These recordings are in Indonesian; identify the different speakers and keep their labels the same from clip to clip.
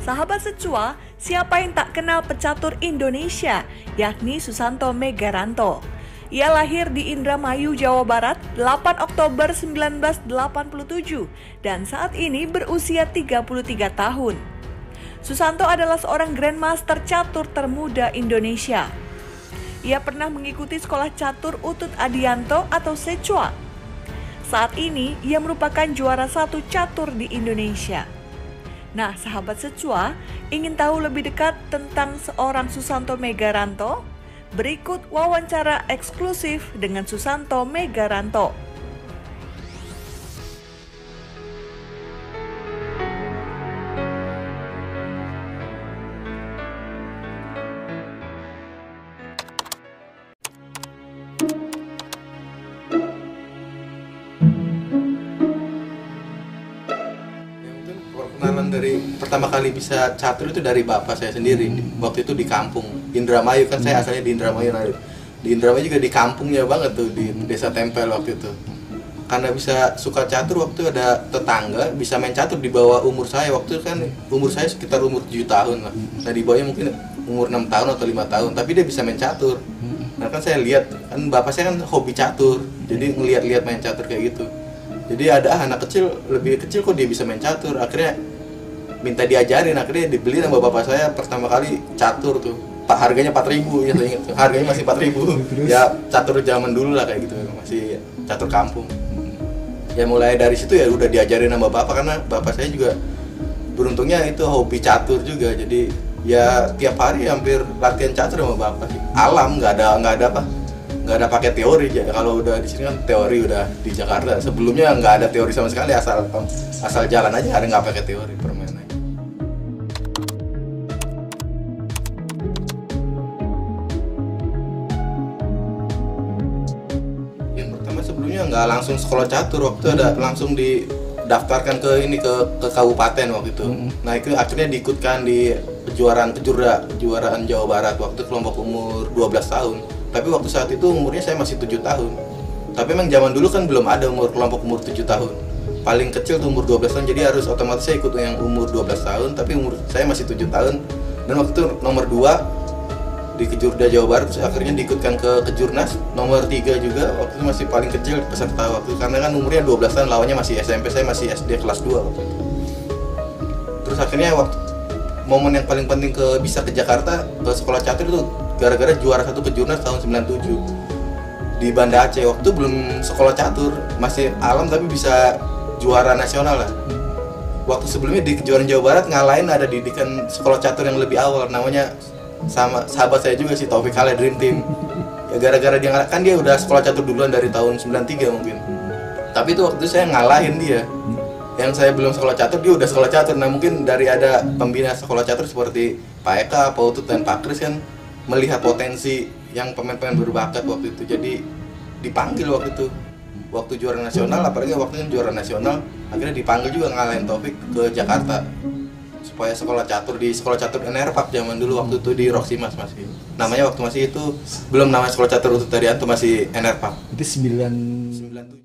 Speaker 1: Sahabat Secua, siapa yang tak kenal pecatur Indonesia, yakni Susanto Megaranto. Ia lahir di Indramayu, Jawa Barat, 8 Oktober 1987 dan saat ini berusia 33 tahun. Susanto adalah seorang grandmaster catur termuda Indonesia. Ia pernah mengikuti sekolah catur Utut Adianto atau Secua. Saat ini, ia merupakan juara 1 catur di Indonesia. Nah, sahabat Secua, ingin tahu lebih dekat tentang seorang Susanto Megaranto? Berikut wawancara eksklusif dengan Susanto Megaranto.
Speaker 2: Perkenalan dari pertama kali bisa catur itu dari bapak saya sendiri. Waktu itu di kampung Indramayu, kan saya asalnya di Indramayu. Di Indramayu juga di kampungnya banget tuh, di desa Tempel waktu itu. Karena bisa suka catur, waktu itu ada tetangga bisa main catur di bawah umur saya. Waktu itu kan umur saya sekitar umur 7 tahun lah. Nah di bawahnya mungkin umur 6 tahun atau 5 tahun, tapi dia bisa main catur. Nah kan saya lihat, kan bapak saya kan hobi catur, jadi ngeliat-liat main catur kayak gitu. Jadi ada anak kecil, lebih kecil kok dia bisa main catur. Akhirnya minta diajarin, akhirnya dibeli sama bapak saya pertama kali catur tuh. Pak, harganya 4.000 ya, saya ingat tuh. Harganya masih 4.000. Ya catur zaman dulu lah kayak gitu, masih catur kampung. Ya mulai dari situ ya udah diajarin sama bapak, karena bapak saya juga beruntungnya itu hobi catur juga. Jadi ya tiap hari hampir latihan catur sama bapak sih. Alam, nggak ada pakai teori. Kalau udah di sini kan teori udah di Jakarta. Sebelumnya nggak ada teori sama sekali, asal jalan aja, ada nggak pakai teori, permainan. Yang pertama sebelumnya nggak langsung sekolah catur, waktu ada langsung didaftarkan ke kabupaten waktu itu. Nah itu akhirnya diikutkan di kejuaraan Jawa Barat waktu kelompok umur 12 tahun. Tapi waktu saat itu umurnya saya masih 7 tahun. Tapi memang zaman dulu kan belum ada kelompok umur 7 tahun. Paling kecil tuh umur 12 tahun, jadi harus otomatis saya ikut yang umur 12 tahun, tapi umur saya masih 7 tahun. Dan waktu itu nomor 2 di Kejurda Jawa Barat, terus akhirnya diikutkan ke Kejurnas. Nomor 3 juga, waktu itu masih paling kecil peserta waktu itu. Karena kan umurnya 12 tahun, lawannya masih SMP, saya masih SD kelas 2 waktu itu. Terus akhirnya momen yang paling penting bisa ke Jakarta, ke sekolah catur itu gara-gara juara 1 Kejurnas tahun 97 di Banda Aceh. Waktu belum sekolah catur, masih alam, tapi bisa juara nasional lah. Waktu sebelumnya di kejuaraan Jawa Barat ngalahin ada didikan sekolah catur yang lebih awal, namanya sama sahabat saya juga, si Taufik Khaled, Dream Team. Ya gara-gara dia kan dia udah sekolah catur duluan dari tahun 93 mungkin. Tapi itu waktu itu saya ngalahin dia. Yang saya belum sekolah catur, dia udah sekolah catur. Nah mungkin dari ada pembina sekolah catur seperti Pak Eka, Pak Utut, dan Pak Kris kan melihat potensi yang pemain-pemain berbakat waktu itu, jadi dipanggil waktu itu. Waktu juara nasional, apalagi waktu itu juara nasional, akhirnya dipanggil juga ngalahin Taufik ke Jakarta supaya sekolah catur di sekolah catur Enerpak zaman dulu waktu itu di Roksimas masih. Namanya waktu masih itu belum namanya sekolah catur Utut Adianto, masih Enerpak.
Speaker 3: Itu 97.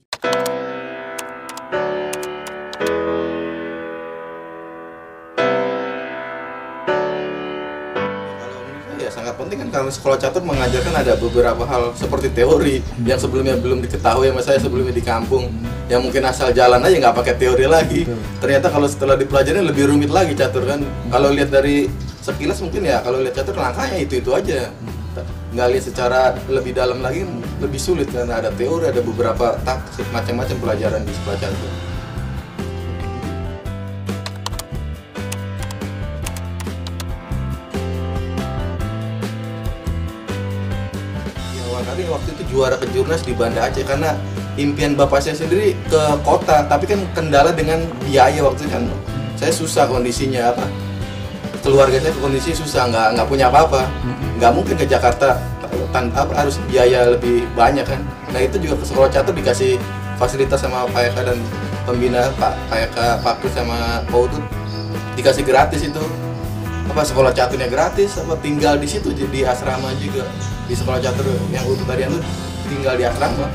Speaker 2: Sangat penting kan, karena sekolah catur mengajarkan ada beberapa hal seperti teori yang sebelumnya belum diketahui sama saya sebelumnya di kampung, yang mungkin asal jalan aja nggak pakai teori lagi. Ternyata kalau setelah dipelajari lebih rumit lagi catur kan. Kalau lihat dari sekilas mungkin ya, kalau lihat catur langkahnya itu aja, nggak lihat secara lebih dalam lagi lebih sulit karena ada teori, ada beberapa taktik, macam-macam pelajaran di sekolah catur. Kali waktu itu juara Kejurnas di Banda Aceh, karena impian bapak saya sendiri ke kota, tapi kan kendala dengan biaya waktu itu kan. Saya susah kondisinya, keluarga saya kondisi susah, nggak punya apa-apa, nggak mungkin ke Jakarta harus biaya lebih banyak kan. Nah itu juga ke sekolah catur dikasih fasilitas sama Pak Eka dan pembina Pak Eka, Pak Kris sama Pak Utut, dikasih gratis itu. Sekolah caturnya gratis, tinggal di situ di asrama juga. Di sekolah catur yang Utut Adianto tinggal di asrama.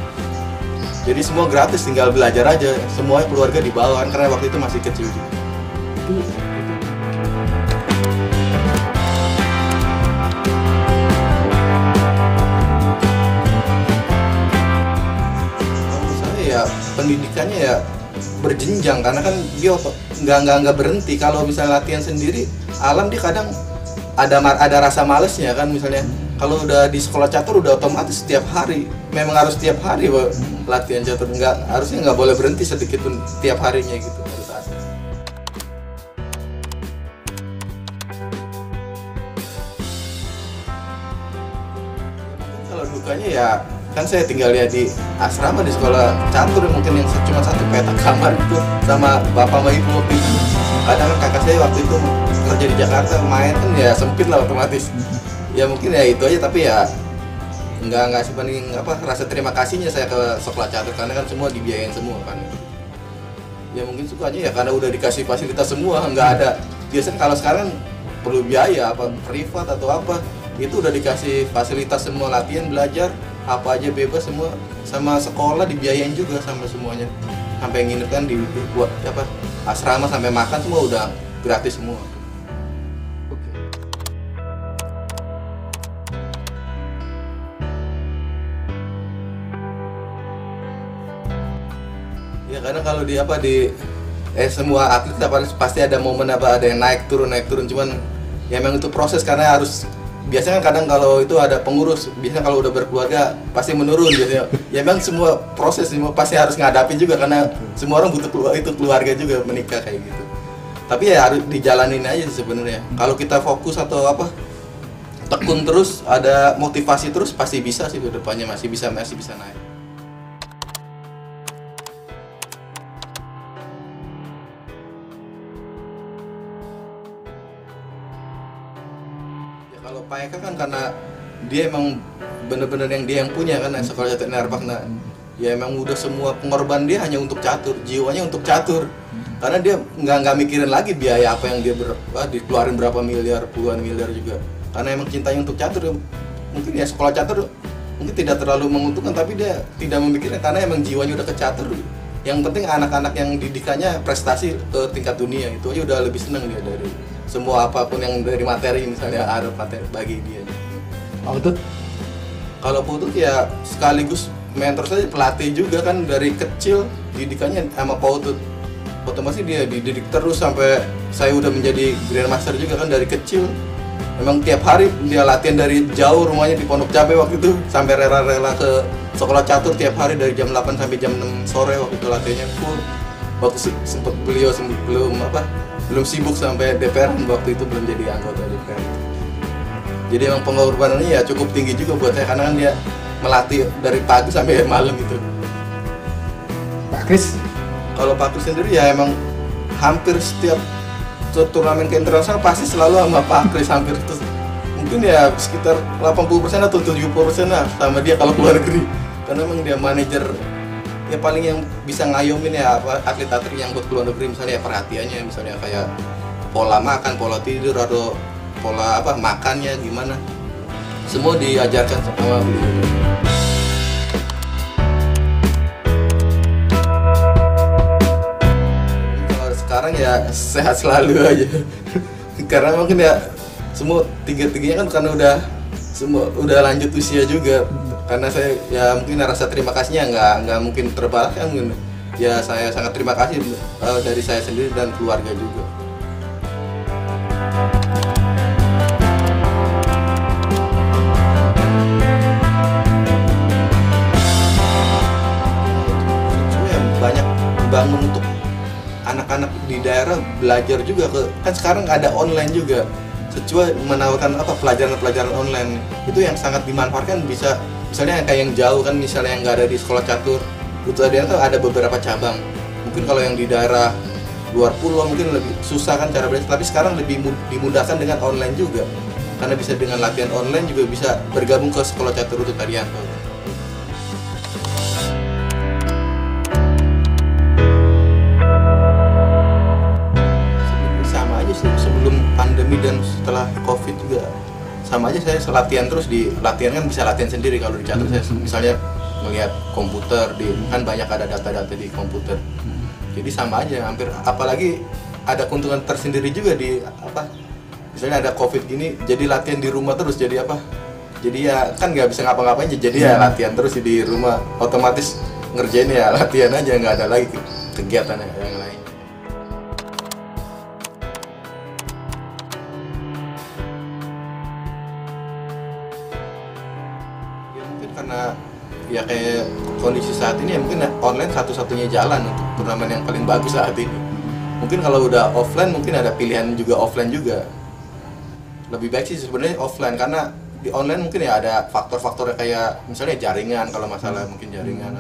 Speaker 2: Jadi semua gratis, tinggal belajar aja. Semua keluarga dibawa kan, karena waktu itu masih kecil juga. pendidikannya ya berjenjang, karena kan dia nggak berhenti. Kalau misalnya latihan sendiri alam, dia kadang ada rasa malesnya kan. Misalnya kalau udah di sekolah catur udah otomatis setiap hari, memang harus setiap hari latihan catur, harusnya nggak boleh berhenti sedikit pun tiap harinya gitu. Kalau dukanya ya kan saya tinggal lihat di asrama di sekolah catur, mungkin yang cuma satu petak kamar itu sama bapak sama ibu waktu itu. Kadang kan kakak saya waktu itu kerja di Jakarta, main kan ya sempit lah otomatis. Ya mungkin ya itu aja, tapi ya nggak sebanding rasa terima kasihnya saya ke sekolah catur, karena kan semua dibiayain semua kan. Ya mungkin sukanya ya karena udah dikasih fasilitas semua, nggak ada. Biasanya kalau sekarang perlu biaya privat atau apa, itu udah dikasih fasilitas semua, latihan, belajar apa aja bebas semua, sama sekolah dibiayain juga sama semuanya, sampai nginep kan dibuat asrama, sampai makan semua udah gratis semua. Ya karena kalau di semua atlet pasti ada momen ada yang naik turun, cuman ya memang itu proses, karena harus biasanya kan kadang kalau itu ada pengurus, biasanya kalau udah berkeluarga pasti menurun biasanya. Ya memang semua proses semua pasti harus ngadapin juga, karena semua orang butuh keluarga juga menikah kayak gitu. Tapi ya harus dijalanin aja sih sebenarnya. Kalau kita fokus atau tekun terus, ada motivasi terus, pasti bisa sih ke depannya, masih bisa naik. Kalau Pak Eka kan karena dia emang bener-bener dia yang punya kan sekolah catur Nerpak, ya emang udah semua pengorbanan dia hanya untuk catur, jiwanya untuk catur, karena dia nggak mikirin lagi biaya apa yang dia dikeluarin berapa miliar, puluhan miliar juga, karena emang cintanya untuk catur. Mungkin ya sekolah catur mungkin tidak terlalu menguntungkan, tapi dia tidak memikirkan karena emang jiwanya udah ke catur. Yang penting anak-anak yang didikannya prestasi ke tingkat dunia, itu aja udah lebih seneng dia dari semua apapun yang dari materi, misalnya ada materi bagi dia.
Speaker 3: Putut?
Speaker 2: Kalau Putut ya sekaligus mentor saja, pelatih juga kan, dari kecil didikannya sama Putut. Otomatis dia dididik terus sampai saya udah menjadi grandmaster juga kan dari kecil. Memang tiap hari dia latihan dari jauh, rumahnya di Pondok Cabe waktu itu, sampai rela-rela ke sekolah catur tiap hari dari jam 8 sampai jam 6 sore waktu itu latihannya full. Waktu sempat beliau belum sibuk sampai DPR, waktu itu belum jadi anggota DPR. Jadi emang pengorbanannya ya cukup tinggi juga buat saya, karena kan dia melatih dari pagi sampai malam itu.
Speaker 3: Pak Kris?
Speaker 2: Kalau Pak Kris sendiri ya emang hampir setiap turnamen ke internasional pasti selalu sama Pak Kris, hampir terus. Mungkin ya sekitar 80% atau 70% lah sama dia kalau keluar negeri, karena emang dia manajer ya paling yang bisa ngayomin ya atlet-atlet yang buat keluar negeri, misalnya perhatiannya, misalnya kayak pola makan, pola tidur, atau pola makannya gimana, semua diajarkan sama beliau. Kalau sekarang ya sehat selalu aja karena mungkin ya semua tiga-tiganya kan karena udah lanjut usia juga. Karena saya ya mungkin rasa terima kasihnya nggak mungkin terbalaskan. Ya saya sangat terima kasih dari saya sendiri dan keluarga juga. Banyak bangun untuk anak-anak di daerah belajar juga, kan sekarang ada online juga. Secua menawarkan pelajaran-pelajaran online itu yang sangat dimanfaatkan, bisa misalnya kayak yang jauh kan, misalnya yang nggak ada di sekolah catur itu ada beberapa cabang. Mungkin kalau yang di daerah luar pulau mungkin lebih susah kan cara belajar, tapi sekarang lebih dimudahkan dengan online juga, karena bisa dengan latihan online juga bisa bergabung ke sekolah catur Utut Adianto. Sama aja sih sebelum pandemi dan setelah COVID juga sama aja, saya latihan terus. Di latihan kan bisa latihan sendiri, kalau di catur saya misalnya melihat komputer, kan banyak ada data-data di komputer, jadi sama aja hampir. Apalagi ada keuntungan tersendiri juga di misalnya ada COVID gini, jadi latihan di rumah terus, jadi jadi ya kan nggak bisa ngapa-ngapain, jadi ya latihan terus di rumah, otomatis ngerjain ya latihan aja, nggak ada lagi kegiatan yang lain. Ya mungkin karena ya kayak kondisi saat ini ya mungkin online satu-satunya jalan untuk turnamen yang paling bagus saat ini. Mungkin kalau udah offline mungkin ada pilihan juga offline juga. Lebih baik sih sebenarnya offline, karena di online mungkin ya ada faktor-faktor kayak misalnya jaringan, kalau masalah mungkin jaringan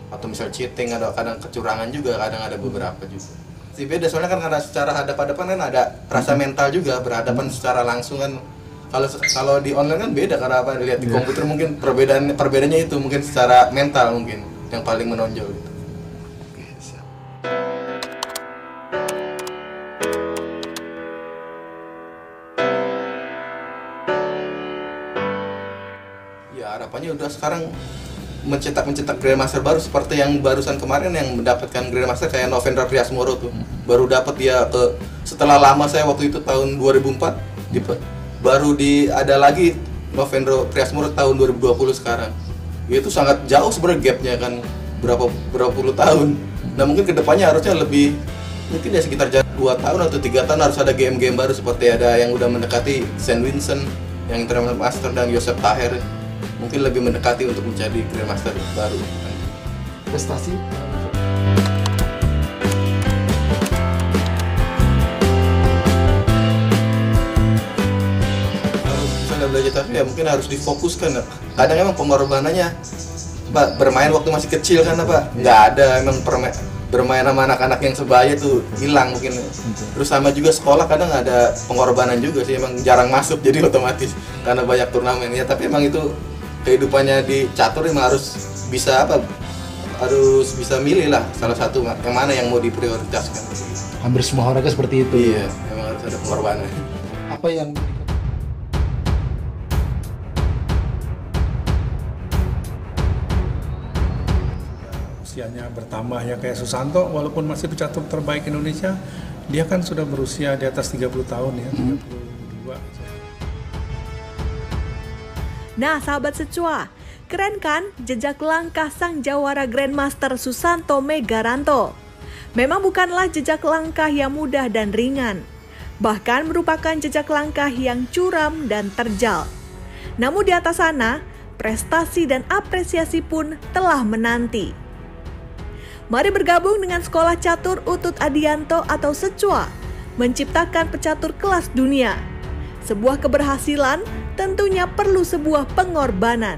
Speaker 2: atau misalnya cheating, ada kadang kecurangan juga, kadang ada beberapa juga. Si beda soalnya kan karena secara hadap-hadapan kan ada rasa mental juga, berhadapan secara langsung kan. Kalau di online kan beda karena apa, lihat di komputer mungkin perbedaannya itu mungkin secara mental mungkin yang paling menonjol gitu. Ya harapannya udah sekarang mencetak Grandmaster baru seperti yang barusan kemarin yang mendapatkan Grandmaster kayak Novendra Priasmoro tuh. Baru dapat dia setelah lama, saya waktu itu tahun 2004 baru ada lagi Novendra Priasmoro tahun 2020 sekarang. Itu sangat jauh sebenarnya gapnya kan, berapa puluh tahun. Nah mungkin kedepannya harusnya lebih, mungkin ya sekitar 2 tahun atau 3 tahun harus ada game-game baru seperti ada yang udah mendekati Saint Vincent yang International Master dan Joseph Taher. Mungkin lebih mendekati untuk menjadi Grandmaster baru.
Speaker 3: Prestasi
Speaker 2: misalnya belajar tapi ya mungkin harus difokuskan. Kadang emang pengorbanannya Pak, bermain waktu masih kecil kan Pak, nggak ada, emang bermain sama anak-anak yang sebaya tuh hilang mungkin. Terus sama juga sekolah kadang ada pengorbanan juga sih, emang jarang masuk jadi otomatis karena banyak turnamen ya. Tapi emang itu kehidupannya di catur emang harus bisa milih lah salah satu yang mana yang mau diprioritaskan.
Speaker 3: hampir semua olahraga seperti itu.
Speaker 2: Iya, emang harus ada pengorbanan.
Speaker 3: Apa yang
Speaker 4: usianya bertambah ya, kayak Susanto walaupun masih pecatur terbaik Indonesia, dia kan sudah berusia di atas 30 tahun ya, 32.
Speaker 1: Nah, sahabat secua, keren kan jejak langkah sang jawara Grandmaster Susanto Megaranto? Memang bukanlah jejak langkah yang mudah dan ringan, bahkan merupakan jejak langkah yang curam dan terjal. Namun di atas sana, prestasi dan apresiasi pun telah menanti. Mari bergabung dengan Sekolah Catur Utut Adianto atau Secua, menciptakan pecatur kelas dunia. Sebuah keberhasilan tentunya perlu sebuah pengorbanan.